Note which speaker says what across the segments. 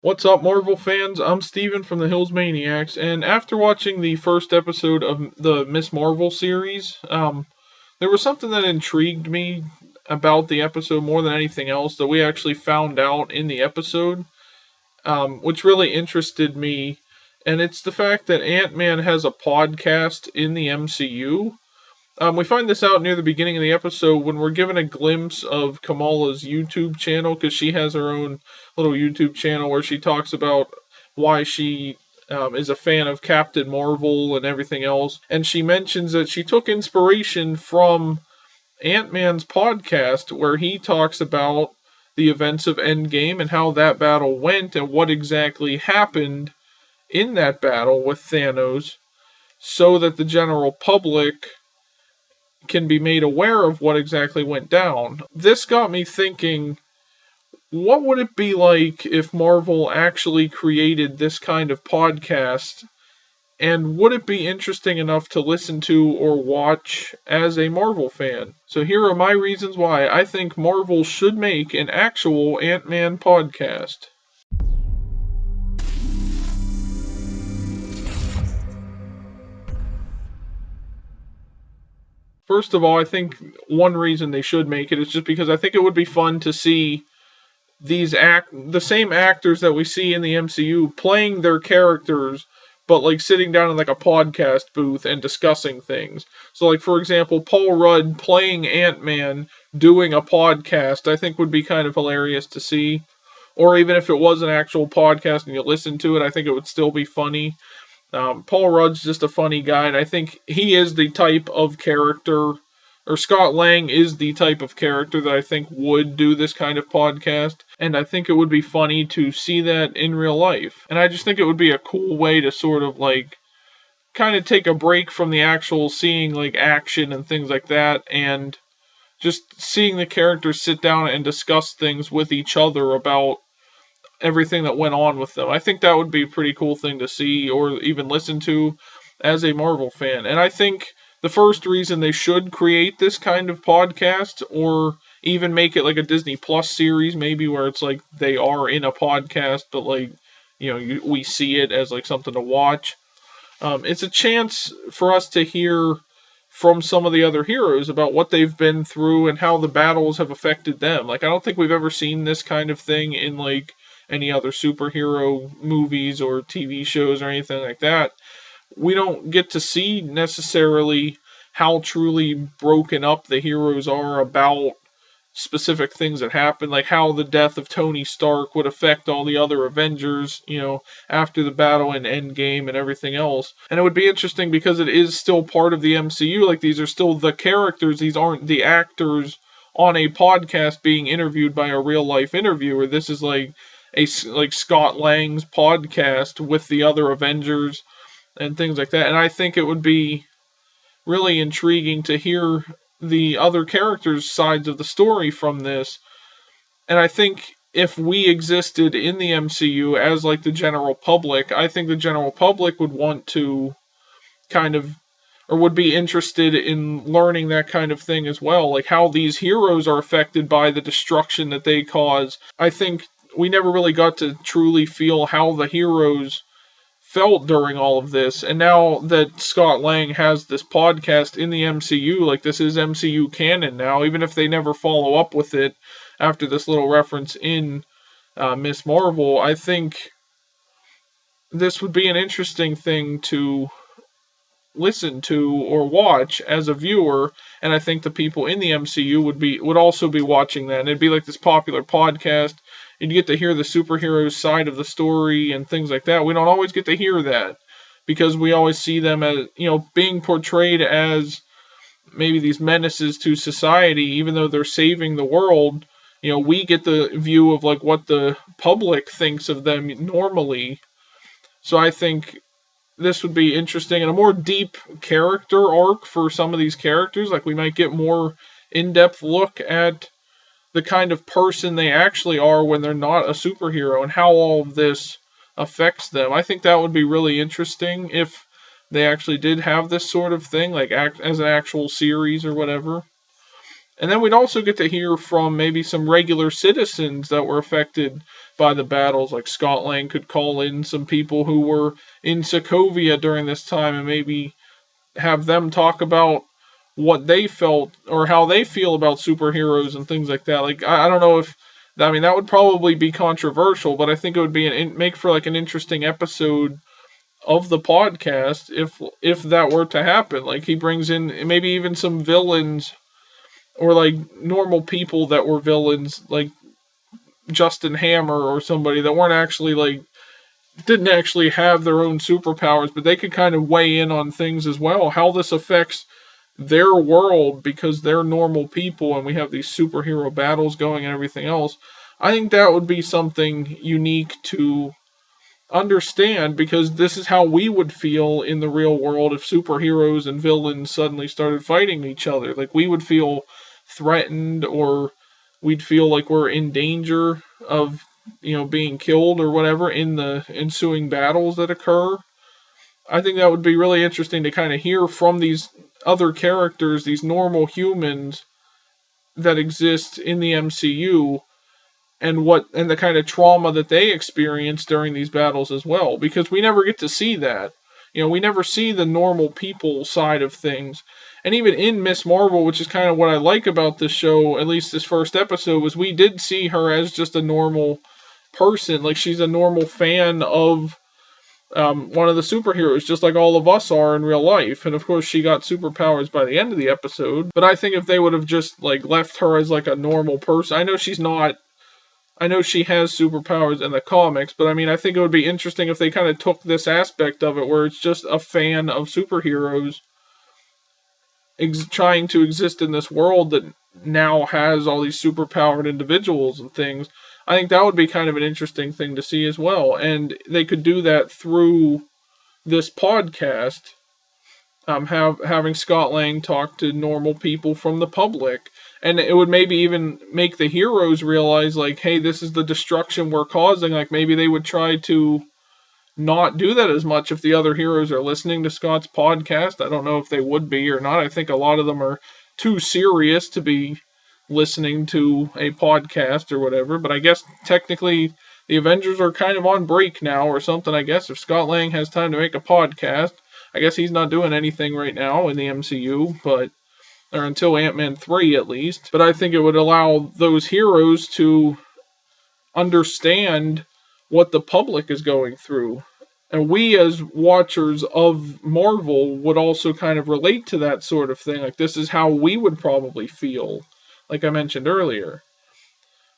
Speaker 1: What's up, Marvel fans? I'm Steven from the Hills Maniacs, and after watching the first episode of the Miss Marvel series, there was something that intrigued me about the episode more than anything else that we actually found out in the episode, which really interested me, and it's the fact that Ant-Man has a podcast in the MCU. We find this out near the beginning of the episode when we're given a glimpse of Kamala's YouTube channel because she has her own little YouTube channel where she talks about why she is a fan of Captain Marvel and everything else. And she mentions that she took inspiration from Ant-Man's podcast where he talks about the events of Endgame and how that battle went and what exactly happened in that battle with Thanos so that the general public can be made aware of what exactly went down. This got me thinking, what would it be like if Marvel actually created this kind of podcast? And would it be interesting enough to listen to or watch as a Marvel fan? So here are my reasons why I think Marvel should make an actual Ant-Man podcast. First of all, I think one reason they should make it is just because I think it would be fun to see the same actors that we see in the MCU playing their characters, but like sitting down in like a podcast booth and discussing things. So like for example, Paul Rudd playing Ant-Man doing a podcast, I think would be kind of hilarious to see. Or even if it was an actual podcast and you listen to it, I think it would still be funny. Paul Rudd's just a funny guy, and I think he is the type of character, or Scott Lang is the type of character that I think would do this kind of podcast, and I think it would be funny to see that in real life. And I just think it would be a cool way to sort of like kind of take a break from the actual seeing like action and things like that, and just seeing the characters sit down and discuss things with each other about everything that went on with them. I think that would be a pretty cool thing to see or even listen to as a Marvel fan. And I think the first reason they should create this kind of podcast or even make it like a Disney Plus series, maybe where it's like they are in a podcast, but like, we see it as like something to watch. It's a chance for us to hear from some of the other heroes about what they've been through and how the battles have affected them. Like, I don't think we've ever seen this kind of thing in like any other superhero movies or TV shows or anything like that. We don't get to see necessarily how truly broken up the heroes are about specific things that happen, like how the death of Tony Stark would affect all the other Avengers, after the battle in Endgame and everything else. And it would be interesting because it is still part of the MCU. Like, these are still the characters, these aren't the actors on a podcast being interviewed by a real life interviewer. This is like Scott Lang's podcast with the other Avengers and things like that. And I think it would be really intriguing to hear the other characters' sides of the story from this. And I think if we existed in the MCU as like the general public, I think the general public would want to kind of, or would be interested in learning that kind of thing as well, like how these heroes are affected by the destruction that they cause. I think we never really got to truly feel how the heroes felt during all of this. And now that Scott Lang has this podcast in the MCU, like this is MCU canon now, even if they never follow up with it after this little reference in Miss Marvel, I think this would be an interesting thing to listen to or watch as a viewer, and I think the people in the MCU would also be watching that. And it'd be like this popular podcast. And you get to hear the superheroes side of the story and things like that. We don't always get to hear that because we always see them as, being portrayed as maybe these menaces to society, even though they're saving the world. We get the view of like what the public thinks of them normally. So I think this would be interesting and a more deep character arc for some of these characters. Like, we might get more in-depth look at the kind of person they actually are when they're not a superhero and how all of this affects them. I think that would be really interesting if they actually did have this sort of thing, like as an actual series or whatever. And then we'd also get to hear from maybe some regular citizens that were affected by the battles. Like Scott Lang could call in some people who were in Sokovia during this time and maybe have them talk about what they felt or how they feel about superheroes and things like that. Like I don't know if I mean that would probably be controversial, but I think it would be make for like an interesting episode of the podcast if that were to happen. Like he brings in maybe even some villains or like normal people that were villains, like Justin Hammer or somebody that weren't actually like didn't actually have their own superpowers, but they could kind of weigh in on things as well, how this affects their world because they're normal people and we have these superhero battles going and everything else. I think that would be something unique to understand because this is how we would feel in the real world if superheroes and villains suddenly started fighting each other. Like we would feel threatened or we'd feel like we're in danger of being killed or whatever in the ensuing battles that occur. I think that would be really interesting to kind of hear from these other characters, these normal humans that exist in the MCU, and the kind of trauma that they experience during these battles as well, because we never get to see that. We never see the normal people side of things. And even in Miss Marvel, which is kind of what I like about this show, at least this first episode, was we did see her as just a normal person. Like she's a normal fan of one of the superheroes, just like all of us are in real life. And of course, she got superpowers by the end of the episode. But I think if they would have just like left her as like a normal person, I know she has superpowers in the comics, but I mean, I think it would be interesting if they kind of took this aspect of it where it's just a fan of superheroes trying to exist in this world that now has all these superpowered individuals and things. I think that would be kind of an interesting thing to see as well. And they could do that through this podcast, having Scott Lang talk to normal people from the public. And it would maybe even make the heroes realize, like, hey, this is the destruction we're causing. Like, maybe they would try to not do that as much if the other heroes are listening to Scott's podcast. I don't know if they would be or not. I think a lot of them are too serious to be listening to a podcast or whatever. But I guess technically the Avengers are kind of on break now or something, I guess. If Scott Lang has time to make a podcast, I guess he's not doing anything right now in the MCU, or until Ant-Man 3 at least. But I think it would allow those heroes to understand what the public is going through. And we as watchers of Marvel would also kind of relate to that sort of thing. Like, this is how we would probably feel, like I mentioned earlier.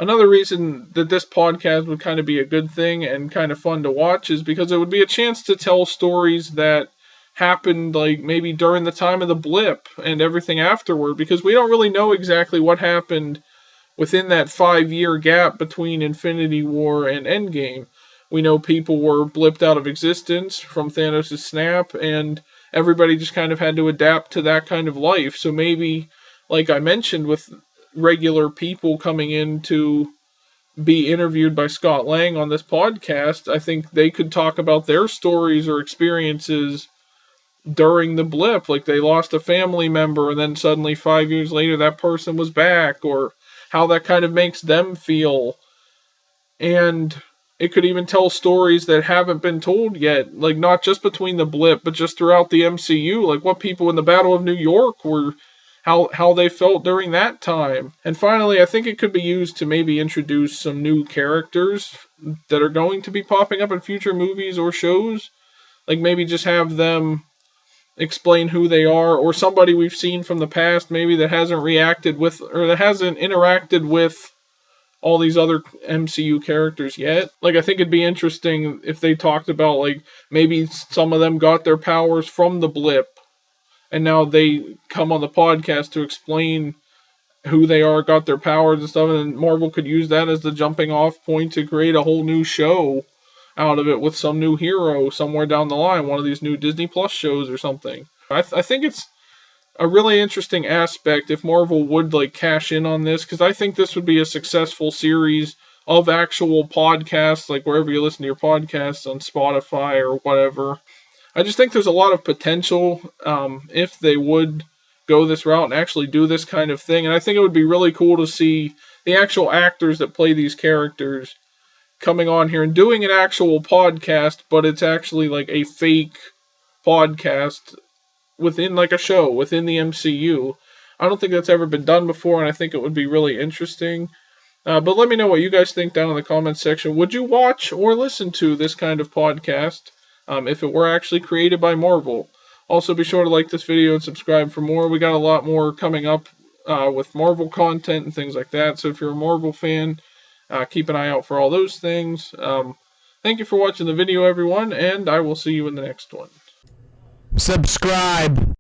Speaker 1: Another reason that this podcast would kind of be a good thing and kind of fun to watch is because it would be a chance to tell stories that happened like maybe during the time of the blip and everything afterward, because we don't really know exactly what happened within that 5-year gap between Infinity War and Endgame. We know people were blipped out of existence from Thanos' snap, and everybody just kind of had to adapt to that kind of life. So maybe, like I mentioned, with regular people coming in to be interviewed by Scott Lang on this podcast, I think they could talk about their stories or experiences during the blip. Like they lost a family member and then suddenly 5 years later that person was back, or how that kind of makes them feel. And it could even tell stories that haven't been told yet, like not just between the blip, but just throughout the MCU, like what people in the Battle of New York were, how they felt during that time. And finally, I think it could be used to maybe introduce some new characters that are going to be popping up in future movies or shows. Like maybe just have them explain who they are, or somebody we've seen from the past maybe that hasn't reacted with, or that hasn't interacted with all these other MCU characters yet. Like, I think it'd be interesting if they talked about, like, maybe some of them got their powers from the blip, and now they come on the podcast to explain who they are, got their powers and stuff, and Marvel could use that as the jumping off point to create a whole new show out of it with some new hero somewhere down the line, one of these new Disney Plus shows or something. I think it's a really interesting aspect if Marvel would like cash in on this, because I think this would be a successful series of actual podcasts, like wherever you listen to your podcasts, on Spotify or whatever. I just think there's a lot of potential if they would go this route and actually do this kind of thing. And I think it would be really cool to see the actual actors that play these characters coming on here and doing an actual podcast, but it's actually like a fake podcast within like a show within the MCU. I don't think that's ever been done before, and I think it would be really interesting. But let me know what you guys think down in the comments section. Would you watch or listen to this kind of podcast if it were actually created by Marvel? Also, be sure to like this video and subscribe for more. We got a lot more coming up with Marvel content and things like that. So if you're a Marvel fan, keep an eye out for all those things. Thank you for watching the video, everyone, and I will see you in the next one.
Speaker 2: Subscribe.